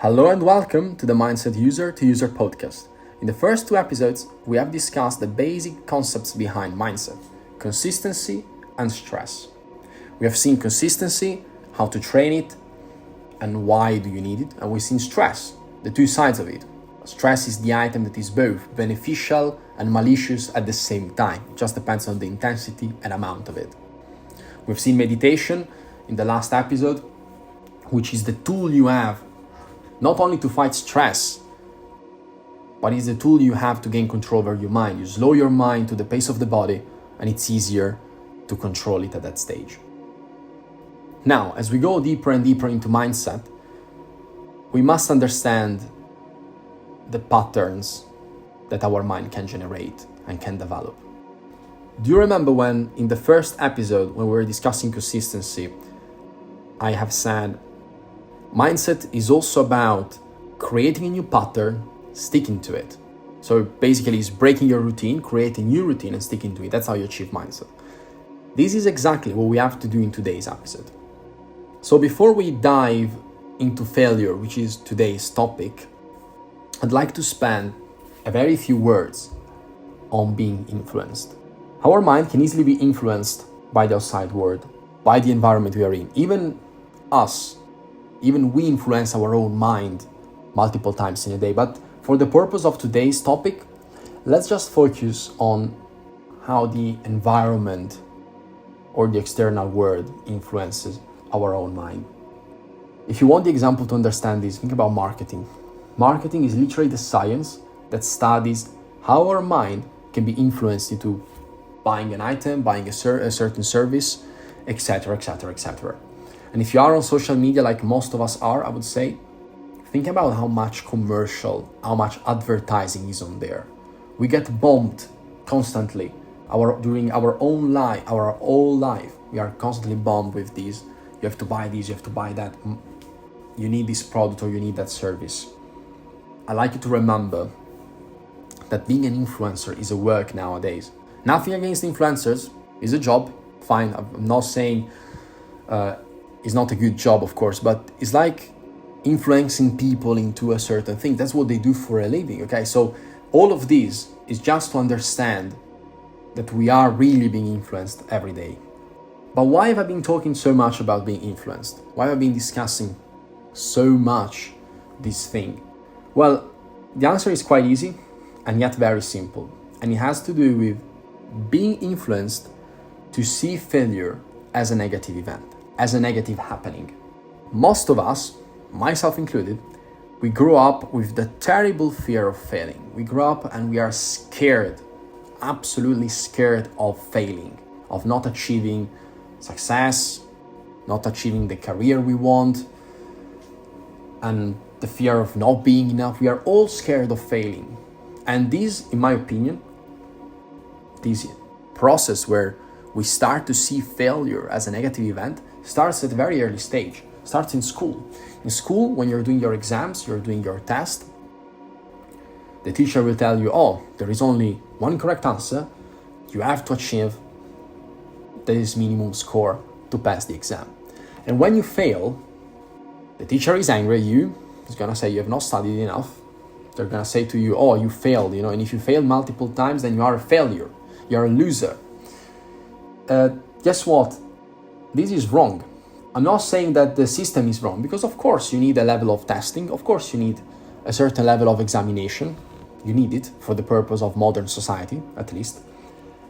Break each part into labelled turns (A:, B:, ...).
A: Hello and welcome to the Mindset User to User podcast. In the first two episodes, we have discussed the basic concepts behind mindset, consistency and stress. We have seen consistency, how to train it, and why do you need it, and we've seen stress, the two sides of it. Stress is the item that is both beneficial and malicious at the same time. It just depends on the intensity and amount of it. We've seen meditation in the last episode, which is the tool you have not only to fight stress, but it's the tool you have to gain control over your mind. You slow your mind to the pace of the body, and it's easier to control it at that stage. Now, as we go deeper and deeper into mindset, we must understand the patterns that our mind can generate and can develop. Do you remember when in the first episode, when we were discussing consistency, I have said, mindset is also about creating a new pattern, sticking to it. So basically it's breaking your routine, creating a new routine and sticking to it. That's how you achieve mindset. This is exactly what we have to do in today's episode. So before we dive into failure, which is today's topic, I'd like to spend a very few words on being influenced. Our mind can easily be influenced by the outside world, by the environment we are in. Even we influence our own mind multiple times in a day. But for the purpose of today's topic, let's just focus on how the environment or the external world influences our own mind. If you want the example to understand this, think about marketing. Marketing is literally the science that studies how our mind can be influenced into buying an item, buying a certain service, etc., etc., etc. And if you are on social media like most of us are, I would say, think about how much commercial, how much advertising is on there. We get bombed constantly. During our own life, our whole life, we are constantly bombed with these. You have to buy this, you have to buy that. You need this product or you need that service. I like you to remember that being an influencer is a work nowadays. Nothing against influencers, it's a job, fine. I'm not saying it's not a good job, of course, but it's like influencing people into a certain thing. That's what they do for a living, okay? So all of this is just to understand that we are really being influenced every day. But why have I been talking so much about being influenced? Why have I been discussing so much this thing? Well, the answer is quite easy and yet very simple. And it has to do with being influenced to see failure as a negative event, as a negative happening. Most of us, myself included, we grew up with the terrible fear of failing. We grew up and we are scared, absolutely scared of failing, of not achieving success, not achieving the career we want, and the fear of not being enough. We are all scared of failing. And this, in my opinion, this process where we start to see failure as a negative event starts at a very early stage, starts in school. In school, when you're doing your exams, you're doing your test, the teacher will tell you, oh, there is only one correct answer. You have to achieve this minimum score to pass the exam. And when you fail, the teacher is angry at you. He's gonna say you have not studied enough. They're gonna say to you, oh, you failed, and if you fail multiple times, then you are a failure. You're a loser. Guess what? This is wrong. I'm not saying that the system is wrong, because of course you need a level of testing. Of course you need a certain level of examination. You need it for the purpose of modern society, at least.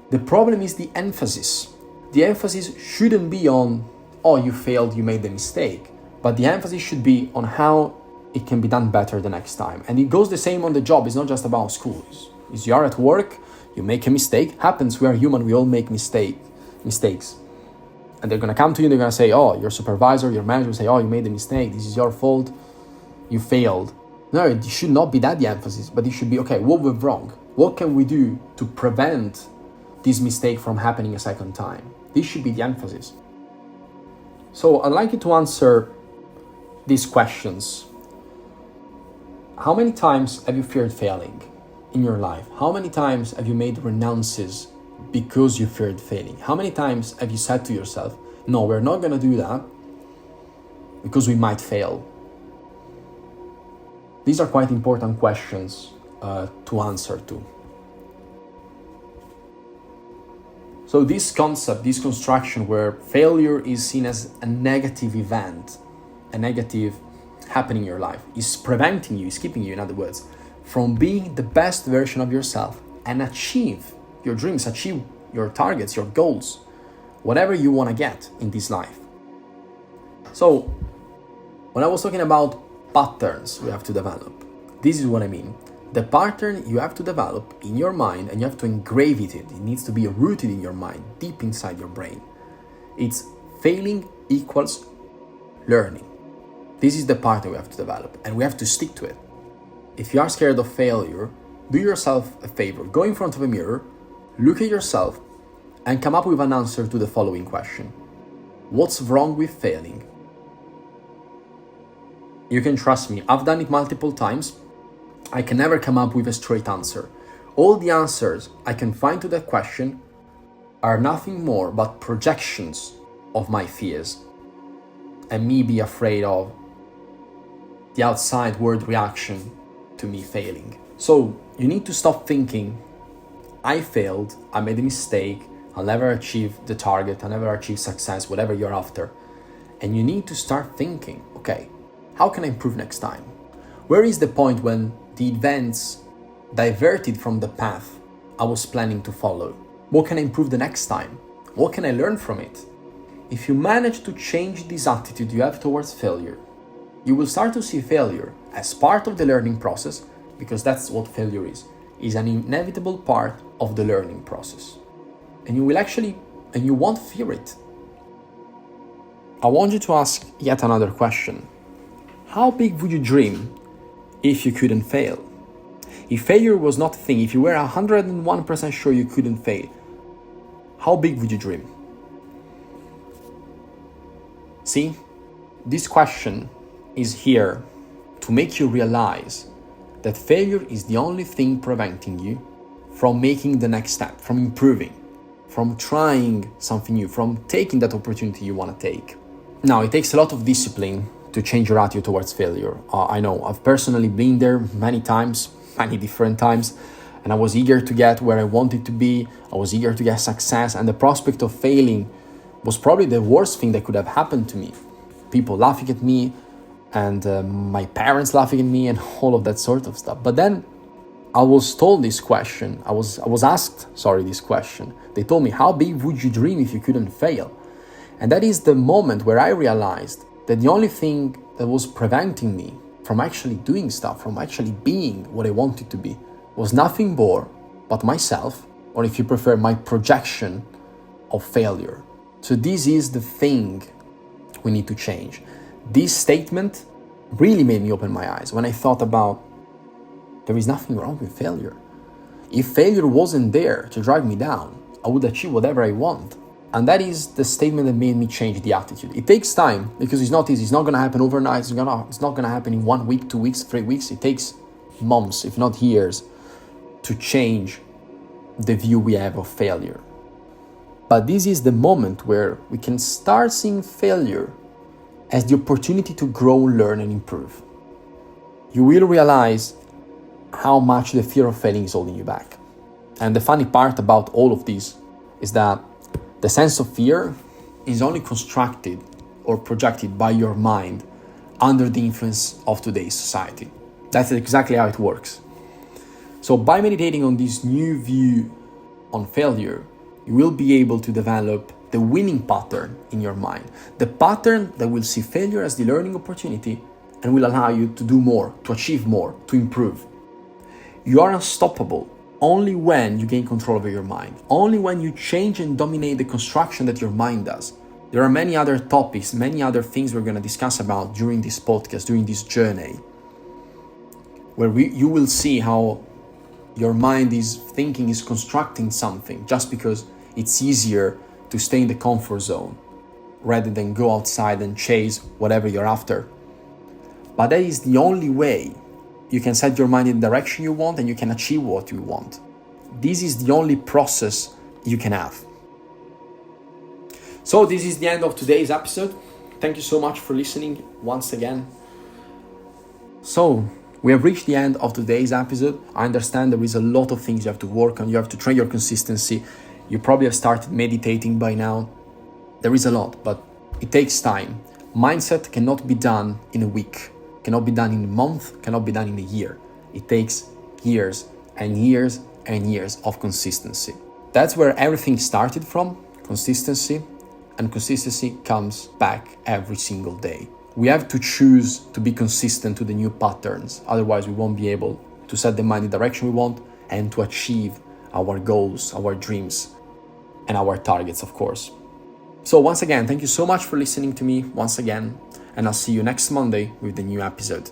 A: The problem is the emphasis. The emphasis shouldn't be on, oh, you failed, you made the mistake. But the emphasis should be on how it can be done better the next time. And it goes the same on the job. It's not just about schools. Is you are at work, you make a mistake. Happens, we are human, we all make mistakes. And they're gonna come to you, they're gonna say, oh, your supervisor, your manager will say, oh, you made a mistake, this is your fault, you failed. No, it should not be that the emphasis, but it should be, okay, what went wrong? What can we do to prevent this mistake from happening a second time? This should be the emphasis. So I'd like you to answer these questions. How many times have you feared failing in your life? How many times have you made renounces because you feared failing? How many times have you said to yourself, no, we're not going to do that because we might fail? These are quite important questions to answer to. So this concept, this construction where failure is seen as a negative event, a negative happening in your life, is preventing you, is keeping you, in other words, from being the best version of yourself and achieve your dreams, achieve your targets, your goals, whatever you want to get in this life. So when I was talking about patterns we have to develop, this is what I mean. The pattern you have to develop in your mind, and you have to engrave it. It needs to be rooted in your mind, deep inside your brain. It's failing equals learning. This is the pattern we have to develop, and we have to stick to it. If you are scared of failure, do yourself a favor. Go in front of a mirror, look at yourself, and come up with an answer to the following question. What's wrong with failing? You can trust me, I've done it multiple times. I can never come up with a straight answer. All the answers I can find to that question are nothing more but projections of my fears and me be afraid of the outside world reaction to me failing. So you need to stop thinking, I failed, I made a mistake, I'll never achieve the target, I'll never achieve success, whatever you're after. And you need to start thinking, okay, how can I improve next time? Where is the point when the events diverted from the path I was planning to follow? What can I improve the next time? What can I learn from it? If you manage to change this attitude you have towards failure, you will start to see failure as part of the learning process, because that's what failure is an inevitable part of the learning process. And you won't fear it. I want you to ask yet another question. How big would you dream if you couldn't fail? If failure was not a thing, if you were 101% sure you couldn't fail, how big would you dream? See, this question is here to make you realize that failure is the only thing preventing you from making the next step, from improving, from trying something new, from taking that opportunity you want to take. Now, it takes a lot of discipline to change your attitude towards failure. I know, I've personally been there many times, many different times, and I was eager to get where I wanted to be. I was eager to get success, and the prospect of failing was probably the worst thing that could have happened to me. People laughing at me, and my parents laughing at me, and all of that sort of stuff. But then I was told this question. I was asked this question. They told me, how big would you dream if you couldn't fail? And that is the moment where I realized that the only thing that was preventing me from actually doing stuff, from actually being what I wanted to be, was nothing more but myself, or if you prefer, my projection of failure. So this is the thing we need to change. This statement really made me open my eyes when I thought about there is nothing wrong with failure. If failure wasn't there to drive me down, I would achieve whatever I want. And that is the statement that made me change the attitude. It takes time because it's not easy. It's not going to happen overnight. It's not going to happen in 1 week, 2 weeks, 3 weeks. It takes months, if not years, to change the view we have of failure. But this is the moment where we can start seeing failure as the opportunity to grow, learn, and improve. You will realize how much the fear of failing is holding you back. And the funny part about all of this is that the sense of fear is only constructed or projected by your mind under the influence of today's society. That's exactly how it works. So by meditating on this new view on failure, you will be able to develop the winning pattern in your mind. The pattern that will see failure as the learning opportunity and will allow you to do more, to achieve more, to improve. You are unstoppable only when you gain control over your mind, only when you change and dominate the construction that your mind does. There are many other topics, many other things we're going to discuss about during this podcast, during this journey, where you will see how your mind is thinking, is constructing something just because it's easier to stay in the comfort zone rather than go outside and chase whatever you're after. But that is the only way you can set your mind in the direction you want and you can achieve what you want. This is the only process you can have. So this is the end of today's episode. Thank you so much for listening once again. So We have reached the end of today's episode. I understand there is a lot of things you have to work on. You have to train your consistency. You probably have started meditating by now. There is a lot, but it takes time. Mindset cannot be done in a week, cannot be done in a month, cannot be done in a year. It takes years and years and years of consistency. That's where everything started from, consistency, and consistency comes back every single day. We have to choose to be consistent to the new patterns, otherwise we won't be able to set the mind in the direction we want and to achieve our goals, our dreams, and our targets, of course. So once again, thank you so much for listening to me once again, and I'll see you next Monday with the new episode.